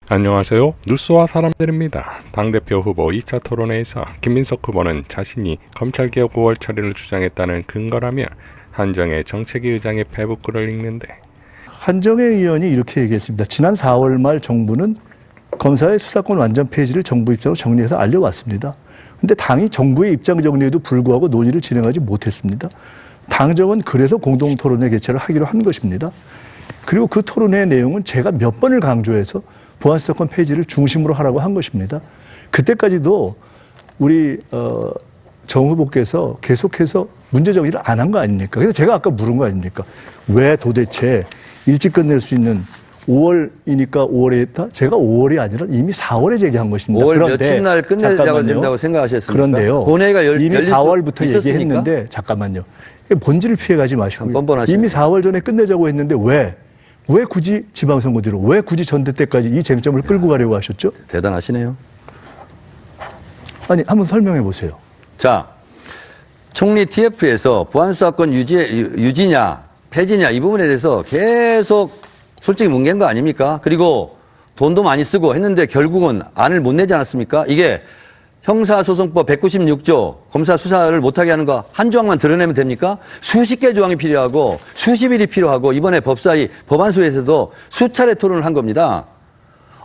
안녕하세요. 뉴스와 사람들입니다. 당대표 후보 2차 토론회에서 김민석 후보는 자신이 검찰개혁 5월 처리를 주장했다는 근거라며 한정혜 정책위 의장의 페북글을 읽는데, 한정혜 의원이 이렇게 얘기했습니다. 지난 4월 말 정부는 검사의 수사권 완전 폐지를 정부 입장으로 정리해서 알려왔습니다. 그런데 당이 정부의 입장 정리에도 불구하고 논의를 진행하지 못했습니다. 당정은 그래서 공동토론회 개최를 하기로 한 것입니다. 그리고 그 토론회 내용은 제가 몇 번을 강조해서 보안수사권 폐지를 중심으로 하라고 한 것입니다. 그때까지도 우리 정 후보께서 계속해서 문제 정리를 안 한 거 아닙니까? 그래서 제가 아까 물은 거 아닙니까? 왜 도대체 일찍 끝낼 수 있는 5월이니까 5월에 했다? 제가 5월이 아니라 이미 4월에 제기한 것입니다. 5월 그런데 며칠 날 끝내자고 된다고 생각하셨습니까? 그런데요. 본회의가 이미 4월부터 있었습니까? 얘기했는데 잠깐만요. 본질을 피해가지 마시고 뻔뻔하시네. 이미 4월 전에 끝내자고 했는데 왜 굳이 지방선거 뒤로, 왜 굳이 전대 때까지 이 쟁점을 끌고 가려고 하셨죠? 대단하시네요. 아니, 한번 설명해 보세요. 자, 총리 TF에서 보안수사권 유지냐, 폐지냐 이 부분에 대해서 계속 솔직히 뭉갠 거 아닙니까? 그리고 돈도 많이 쓰고 했는데 결국은 안을 못 내지 않았습니까? 이게 형사소송법 196조 검사 수사를 못하게 하는 거 한 조항만 드러내면 됩니까? 수십 개 조항이 필요하고 수십 일이 필요하고 이번에 법사위 법안소에서도 수차례 토론을 한 겁니다.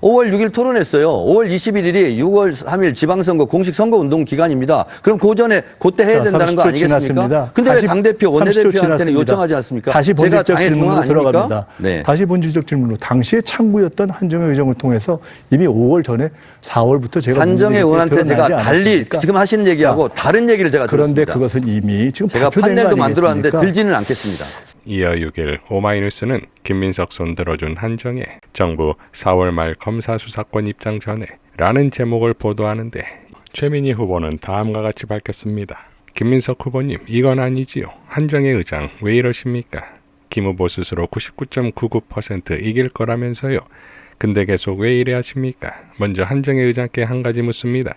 5월 6일 토론했어요. 5월 21일이 6월 3일 지방선거 공식 선거운동 기간입니다. 그럼 그 전에 그때 해야 된다는 거 아니겠습니까? 근데 왜 당대표, 원내대표한테는 요청하지 않습니까? 다시 본질적 질문으로 아닙니까? 들어갑니다. 네. 다시 본질적 질문으로. 당시에 창구였던 한정혜 의장을 통해서 이미 5월 전에 4월부터 제가 한정혜 의원한테 제가 달리 않았습니까? 지금 하시는 얘기하고 다른 얘기를 제가 그런데 들었습니다. 그것은 이미 지금 제가 발표된 판넬도 거 만들어왔는데 아니겠습니까? 들지는 않겠습니다. 이어 6일 오마이뉴스는 김민석 손 들어준 한정혜 정부 4월 말 검사 수사권 입장 전에 라는 제목을 보도하는데, 최민희 후보는 다음과 같이 밝혔습니다. 김민석 후보님, 이건 아니지요. 한정혜 의장 왜 이러십니까? 김 후보 스스로 99.99% 이길 거라면서요. 근데 계속 왜 이래 하십니까? 먼저 한정혜 의장께 한 가지 묻습니다.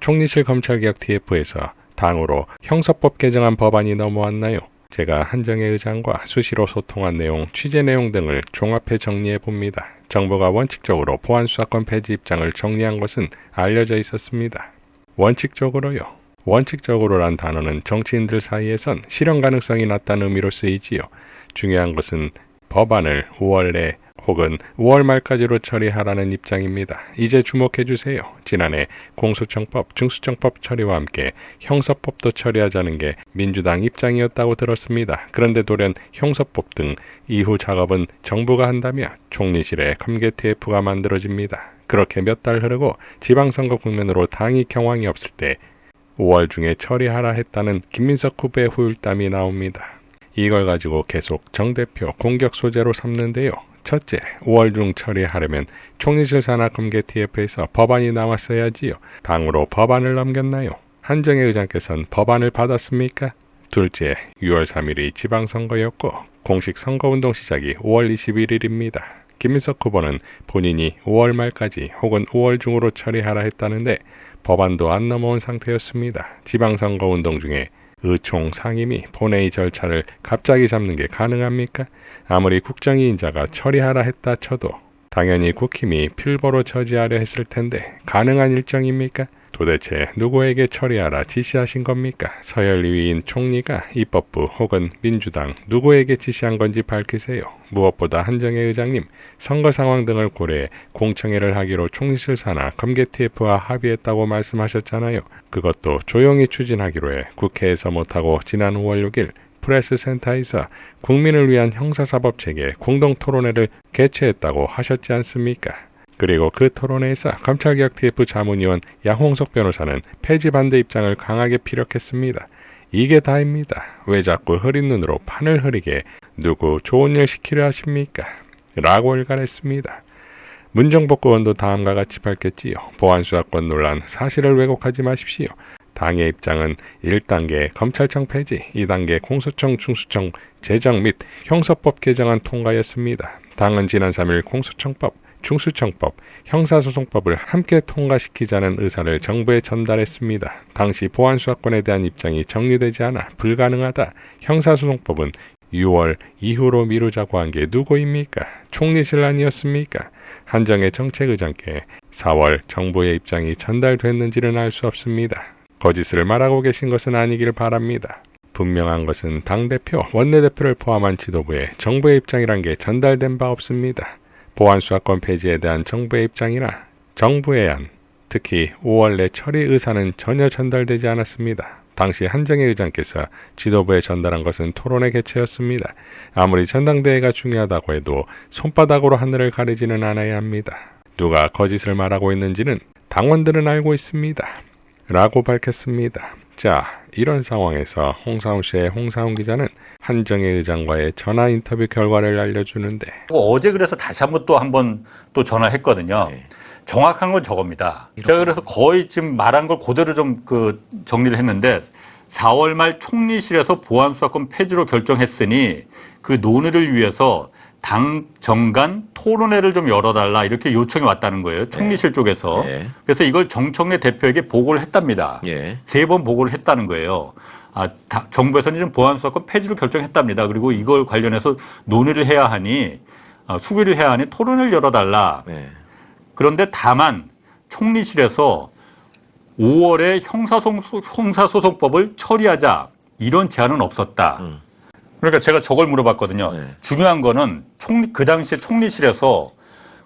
총리실 검찰개혁 TF에서 당으로 형사법 개정안 법안이 넘어왔나요? 제가 한정혜 의장과 수시로 소통한 내용, 취재 내용 등을 종합해 정리해 봅니다. 정부가 원칙적으로 보안수사권 폐지 입장을 정리한 것은 알려져 있었습니다. 원칙적으로요. 원칙적으로란 단어는 정치인들 사이에선 실현 가능성이 낮다는 의미로 쓰이지요. 중요한 것은 법안을 5월 내 혹은 5월 말까지로 처리하라는 입장입니다. 이제 주목해주세요. 지난해 공소청법, 중수청법 처리와 함께 형사법도 처리하자는 게 민주당 입장이었다고 들었습니다. 그런데 돌연 형사법 등 이후 작업은 정부가 한다며 총리실에 검개 TF가 만들어집니다. 그렇게 몇 달 흐르고 지방선거 국면으로 당이 경황이 없을 때 5월 중에 처리하라 했다는 김민석 후보의 후일담이 나옵니다. 이걸 가지고 계속 정 대표 공격 소재로 삼는데요. 첫째, 5월 중 처리하려면 총리실 산하 검개 TF에서 법안이 나왔어야지요. 당으로 법안을 넘겼나요? 한정혜 의장께서는 법안을 받았습니까? 둘째, 6월 3일이 지방선거였고 공식 선거운동 시작이 5월 21일입니다. 김민석 후보는 본인이 5월 말까지 혹은 5월 중으로 처리하라 했다는데 법안도 안 넘어온 상태였습니다. 지방선거운동 중에 의총 상임위 본회의 절차를 갑자기 잡는 게 가능합니까? 아무리 국정이인자가 처리하라 했다 쳐도 당연히 국힘이 필보로 처지하려 했을 텐데 가능한 일정입니까? 도대체 누구에게 처리하라 지시하신 겁니까? 서열리 위인 총리가 입법부 혹은 민주당 누구에게 지시한 건지 밝히세요. 무엇보다 한정혜 의장님, 선거 상황 등을 고려해 공청회를 하기로 총리실 산하 검개 TF와 합의했다고 말씀하셨잖아요. 그것도 조용히 추진하기로 해 국회에서 못하고 지난 5월 6일 프레스센터에서 국민을 위한 형사사법체계 공동토론회를 개최했다고 하셨지 않습니까? 그리고 그 토론회에서 검찰개혁 TF 자문위원 양홍석 변호사는 폐지 반대 입장을 강하게 피력했습니다. 이게 다입니다. 왜 자꾸 흐린 눈으로 판을 흐리게 누구 좋은 일 시키려 하십니까? 라고 일갈했습니다. 문정복 의원도 다음과 같이 밝혔지요. 보안수사권 논란 사실을 왜곡하지 마십시오. 당의 입장은 1단계 검찰청 폐지, 2단계 공소청, 중수청 제정 및 형사법 개정안 통과였습니다. 당은 지난 3일 공소청법, 중수청법, 형사소송법을 함께 통과시키자는 의사를 정부에 전달했습니다. 당시 보안수사권에 대한 입장이 정리되지 않아 불가능하다. 형사소송법은 6월 이후로 미루자고 한 게 누구입니까? 총리실 아니었습니까? 한정의 정책의장께 4월 정부의 입장이 전달됐는지는 알 수 없습니다. 거짓을 말하고 계신 것은 아니길 바랍니다. 분명한 것은 당대표, 원내대표를 포함한 지도부에 정부의 입장이란 게 전달된 바 없습니다. 보안수사권 폐지에 대한 정부의 입장이나 정부의 안, 특히 5월 내 처리 의사는 전혀 전달되지 않았습니다. 당시 한정혜 의장께서 지도부에 전달한 것은 토론회 개최였습니다. 아무리 전당대회가 중요하다고 해도 손바닥으로 하늘을 가리지는 않아야 합니다. 누가 거짓을 말하고 있는지는 당원들은 알고 있습니다. 라고 밝혔습니다. 자, 이런 상황에서 홍사훈 씨의 홍사훈 기자는 한정혜 의장과의 전화 인터뷰 결과를 알려주는데 어제 그래서 다시 한번 또 전화했거든요. 정확한 건 저겁니다. 제가 그래서 거의 지금 말한 걸 그대로 좀 정리를 했는데 4월 말 총리실에서 보안수사권 폐지로 결정했으니 그 논의를 위해서 당 정간 토론회를 좀 열어달라 이렇게 요청이 왔다는 거예요. 총리실 쪽에서. 그래서 이걸 정청래 대표에게 보고를 했답니다. 3번 보고를 했다는 거예요. 정부에서는 지금 보안수사권 폐지를 결정했답니다. 그리고 이걸 관련해서 논의를 해야 하니 수기를 해야 하니 토론회를 열어달라. 그런데 다만 총리실에서 5월에 형사소송법을 처리하자 이런 제안은 없었다. 그러니까 제가 저걸 물어봤거든요. 중요한 거는 그 당시에 총리실에서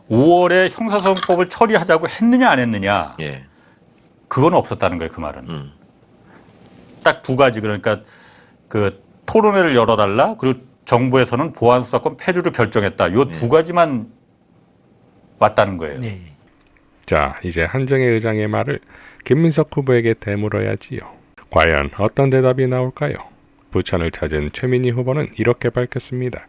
5월에 형사소송법을 처리하자고 했느냐 안 했느냐. 그건 없었다는 거예요. 그 말은. 딱 2가지. 그러니까 그 토론회를 열어달라. 그리고 정부에서는 보안수사권 폐지를 결정했다. 요 2가지만 왔다는 거예요. 자, 이제 한정혜 의장의 말을 김민석 후보에게 되물어야지요. 과연 어떤 대답이 나올까요? 부천을 찾은 최민희 후보는 이렇게 밝혔습니다.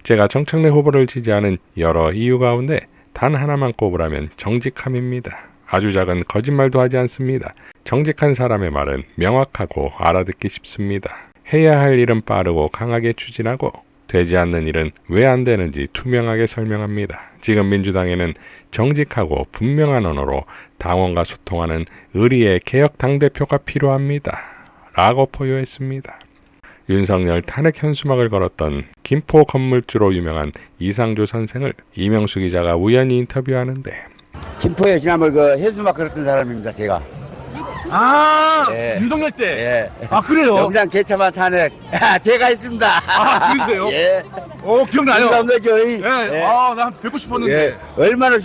제가 정청래 후보를 지지하는 여러 이유 가운데 단 하나만 꼽으라면 정직함입니다. 아주 작은 거짓말도 하지 않습니다. 정직한 사람의 말은 명확하고 알아듣기 쉽습니다. 해야 할 일은 빠르고 강하게 추진하고 되지 않는 일은 왜 안 되는지 투명하게 설명합니다. 지금 민주당에는 정직하고 분명한 언어로 당원과 소통하는 의리의 개혁 당대표가 필요합니다. 라고 포효했습니다. 윤석열 탄핵 현수막을 걸었던 김포 건물주로 유명한 이상조 선생을 이명수 기자가 우연히 인터뷰하는데 김포에 지난번 그 현수막 걸었던 사람입니다, 제가. 윤석열 때? 예. 그래요? 영상 개차만 탄핵. 제가 했습니다. 그러세요? 예. 기억나요? 그런 거죠. 예. 난 뵙고 싶었는데. 예. 얼마나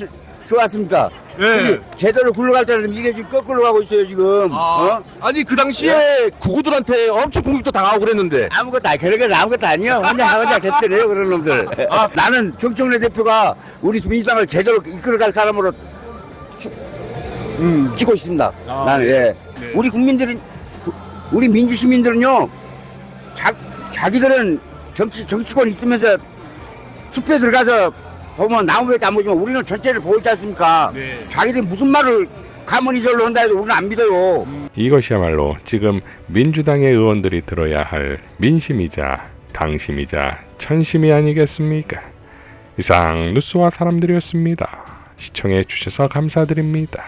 좋았습니까? 예. 제대로 굴러갈 때는 이게 지금 거꾸로 가고 있어요, 지금. 아니, 그 당시에 구구들한테 엄청 공격도 당하고 그랬는데. 그런 건 아무것도 아니요. 혼자 됐더래요, 그런 놈들. 나는 정청래 대표가 우리 민주당을 제대로 이끌어갈 사람으로 찍고 있습니다. 나는, 예. 우리 국민들은, 우리 민주 시민들은요, 자기들은 정치권 있으면서 숲에 들어가서 보면 나무에도 안 보지만 우리는 전체를 보이지 않습니까? 자기들이 무슨 말을 가문이절로 한다 해도 우리는 안 믿어요. 이것이야말로 지금 민주당의 의원들이 들어야 할 민심이자 당심이자 천심이 아니겠습니까? 이상 뉴스와 사람들이었습니다. 시청해 주셔서 감사드립니다.